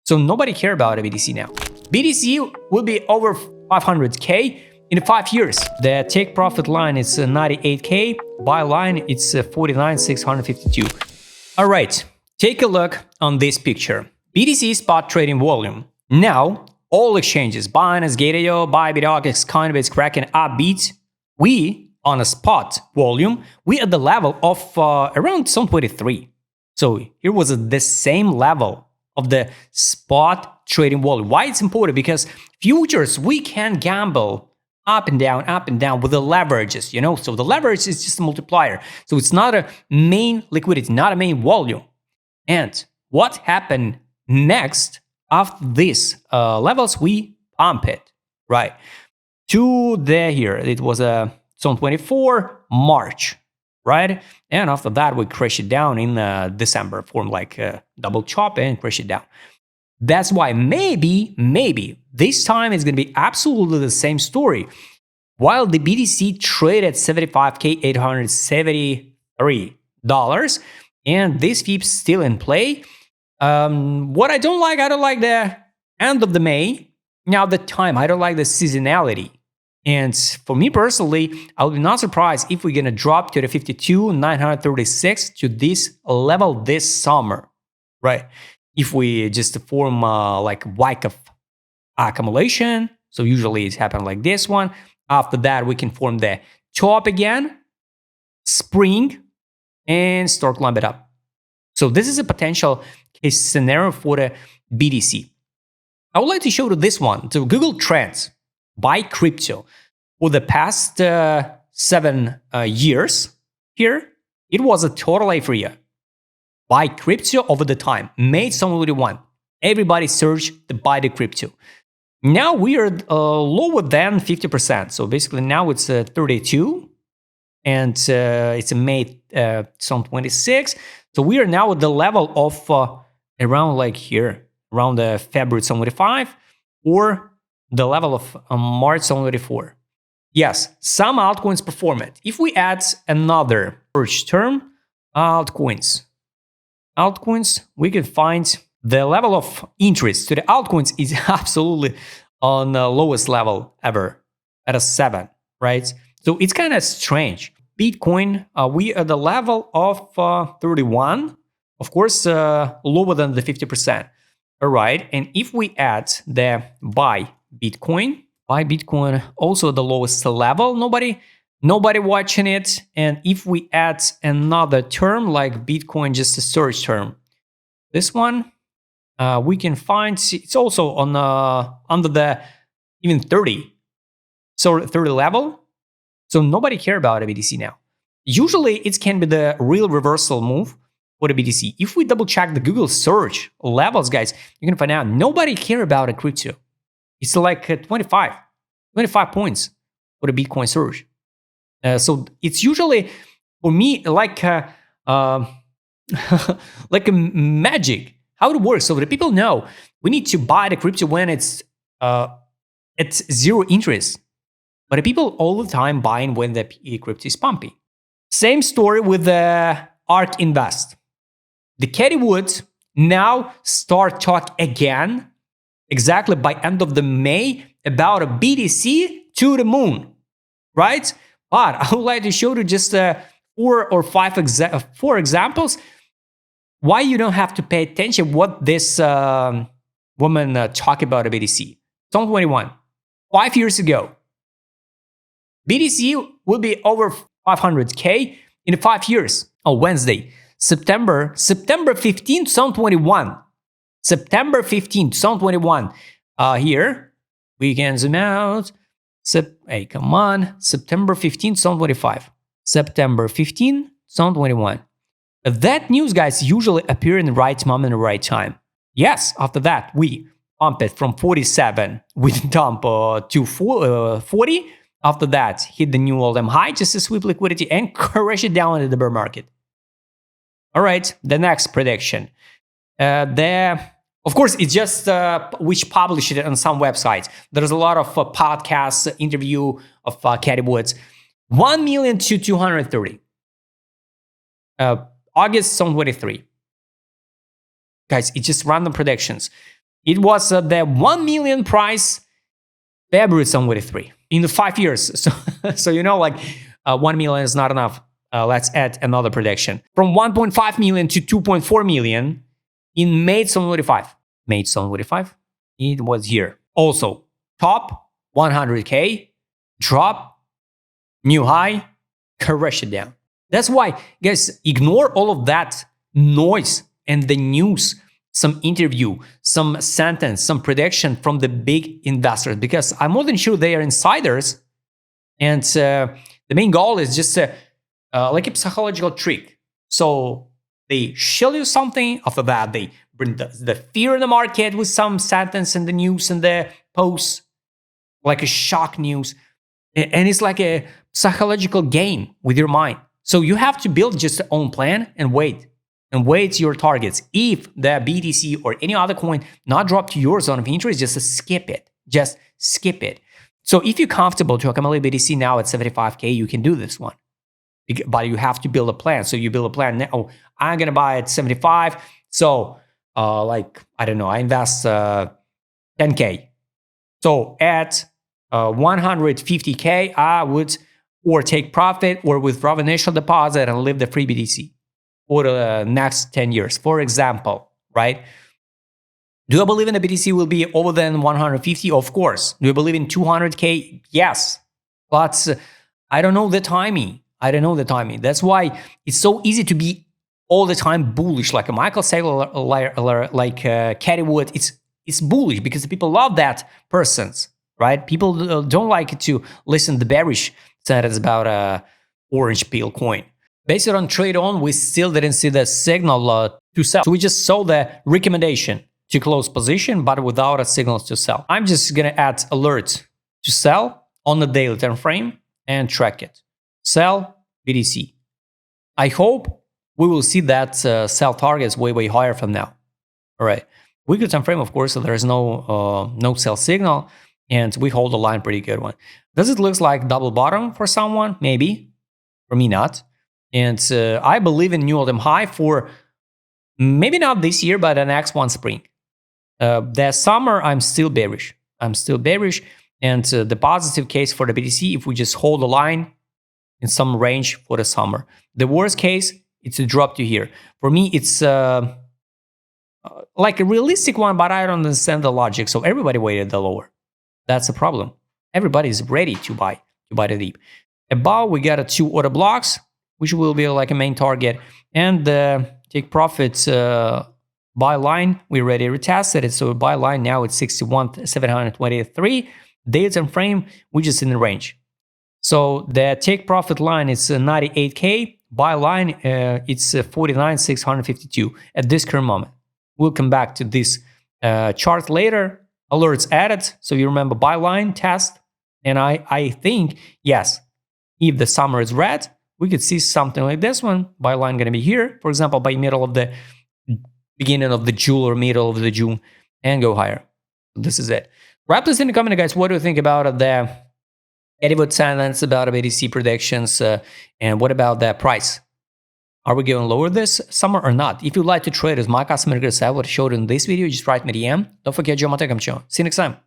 So nobody care about a BTC now. BTC will be over 500K in 5 years. The take profit line is 98K. Buy line, it's 49,652. All right, take a look on this picture. BTC Spot Trading Volume. Now, all exchanges, Binance, Gate.io, Bybit, OKX, Coinbase, Kraken, Upbeat, we, on a spot volume, we at the level of around some 23. So here was the same level of the spot trading volume. Why it's important? Because futures, we can gamble up and down with the leverages, you know? So the leverage is just a multiplier. So it's not a main liquidity, not a main volume. And what happened next after these levels? We pump it, right? To there here, it was a zone 24, March, right? And after that, we crash it down in December, form like a double chop and crash it down. That's why maybe this time it's going to be absolutely the same story. While the BTC traded $75,873 and this FIP's still in play. What I don't like the end of the May. Now the time, I don't like the seasonality. And for me personally, I would be not surprised if we're going to drop to the 52,936 to this level this summer, right? If we just form like Wyckoff accumulation, so usually it's happened like this one. After that, we can form the top again, spring, and start climb it up. So this is a potential case scenario for the BTC. I would like to show you this one. So Google Trends by crypto for the past 7 years. Here, it was a total area. Buy crypto over the time, May 2021. Everybody searched to buy the crypto. Now we are lower than 50%. So basically now it's 32 and it's May 2026. So we are now at the level of around like here, around February 2025 or the level of March 2024. Yes, some altcoins perform it. If we add another search term, altcoins, we can find the level of interest to the altcoins is absolutely on the lowest level ever at a 7, right? So it's kind of strange. Bitcoin, we are at the level of 31, of course, lower than the 50%. All right, and if we add the buy Bitcoin, also the lowest level, nobody watching it. And if we add another term like Bitcoin, just a search term, this one, we can find it's also on under the even 30, so 30 level. So nobody care about a BTC now. Usually it can be the real reversal move for the BTC. If we double check the Google search levels, guys, you can find out nobody care about a crypto. It's like 25 points for the Bitcoin search. So it's usually for me like like a magic. How it works? So the people know we need to buy the crypto when it's zero interest, but the people all the time buying when the crypto is pumping. Same story with the ARK Invest. The Katie Wood now start talk again, exactly by end of the May, about a BTC to the moon, right? But I would like to show you just 4 or 5 examples why you don't have to pay attention what this woman talk about a BTC. 2021, 5 years ago, BTC will be over 500K in 5 years. On Wednesday, September 15, 2021. September 15, 2021. Here, we can zoom out. Hey, come on. September 15, 2025. September 15, 2021. That news, guys, usually appear in the right moment, the right time. Yes, after that, we pump it from 47. We dump to 40. After that, hit the new all-time high, just to sweep liquidity and crash it down into the bear market. All right, the next prediction. Of course, it's just which published it on some websites. There's a lot of podcasts, interview of Katie Woods. 1 million to 230. August 2023. Guys, it's just random predictions. It was the 1 million price February 23 in the 5 years. So you know, like 1 million is not enough. Let's add another prediction. From 1.5 million to 2.4 million in May 2025. May 2025, it was here. Also, top 100K, drop, new high, crash it down. That's why, guys, ignore all of that noise and the news, some interview, some sentence, some prediction from the big investors, because I'm more than sure they are insiders. And the main goal is just like a psychological trick. So they show you something, after that they bring the fear in the market with some sentence in the news and the posts, like a shock news. And it's like a psychological game with your mind. So you have to build just your own plan and wait your targets. If the BTC or any other coin not drop to your zone of interest, just skip it. Just skip it. So if you're comfortable to accumulate BTC now at 75K, you can do this one. But you have to build a plan. So you build a plan now. Oh, I'm going to buy at 75. So like, I don't know, I invest 10K. So at 150K, I would or take profit or withdraw initial deposit and leave the free BTC for the next 10 years, for example, right? Do I believe in the BTC will be over than 150? Of course. Do I believe in 200K? Yes. But I don't know the timing. That's why it's so easy to be all the time bullish, like a Michael Saylor, like Cathie Wood. It's bullish because people love that persons, right? People don't like to listen to the bearish sentence about a orange peel coin. Based on trade on, we still didn't see the signal to sell. So we just saw the recommendation to close position, but without a signal to sell. I'm just gonna add alert to sell on the daily time frame and track it. Sell BTC. I hope we will see that sell targets way higher from now. All right. Weekly time frame, of course, so there is no sell signal, and we hold the line pretty good one. Does it look like double bottom for someone? Maybe. For me, not. And I believe in new all-time high for maybe not this year, but the next one spring. The summer, I'm still bearish. And the positive case for the BTC, if we just hold the line in some range for the summer. The worst case, it's a drop to here. For me, it's like a realistic one, but I don't understand the logic. So everybody waited the lower. That's a problem. Everybody is ready to buy the deep. Above, we got 2 order blocks, which will be like a main target. And the take profits buy line, we already retested it. So buy line now it's 61,723. Daily time frame, we're just in the range. So the take profit line is 98K. Buy line, it's 49,652 at this current moment. We'll come back to this chart later. Alerts added. So you remember buy line test. And I think, yes, if the summer is red, we could see something like this one. Buy line going to be here, for example, by middle of the beginning of the June or middle of the June, and go higher. This is it. Wrap this in the comment, guys. What do you think about the Cathie Wood sentence, about BTC predictions, and what about the price? Are we going lower this summer or not? If you'd like to trade as my customer, I would show it in this video. Just write me DM. Don't forget, join my Telegram channel. See you next time.